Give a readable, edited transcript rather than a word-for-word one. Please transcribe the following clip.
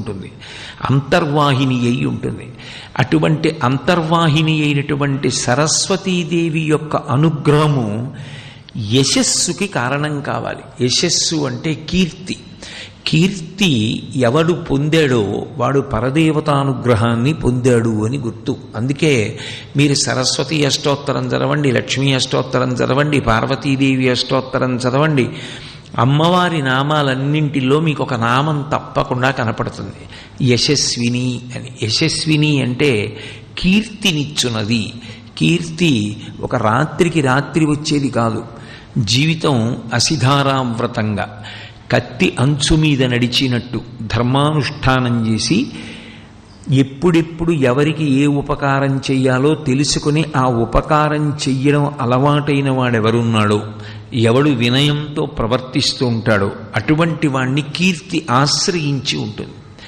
ఉంటుంది, అంతర్వాహిని అయి ఉంటుంది. అటువంటి అంతర్వాహిని అయినటువంటి సరస్వతీదేవి యొక్క అనుగ్రహము యశస్సుకి కారణం కావాలి. యశస్సు అంటే కీర్తి. కీర్తి ఎవడు పొందాడో వాడు పరదేవతానుగ్రహాన్ని పొందాడు అని గుర్తు. అందుకే మీరు సరస్వతి అష్టోత్తరం చదవండి, లక్ష్మీ అష్టోత్తరం చదవండి, పార్వతీదేవి అష్టోత్తరం చదవండి, అమ్మవారి నామాలన్నింటిలో మీకు ఒక నామం తప్పకుండా కనపడుతుంది, యశస్విని అని. యశస్విని అంటే కీర్తినిచ్చున్నది. కీర్తి ఒక రాత్రికి రాత్రి వచ్చేది కాదు. జీవితం అసిధారావ్రతంగా కత్తి అంచు మీద నడిచినట్టు ధర్మానుష్ఠానం చేసి ఎప్పుడెప్పుడు ఎవరికి ఏ ఉపకారం చెయ్యాలో తెలుసుకుని ఆ ఉపకారం చెయ్యడం అలవాటైన వాడెవరున్నాడో, ఎవడు వినయంతో ప్రవర్తిస్తూ ఉంటాడో అటువంటి వాణ్ణి కీర్తి ఆశ్రయించి ఉంటుంది.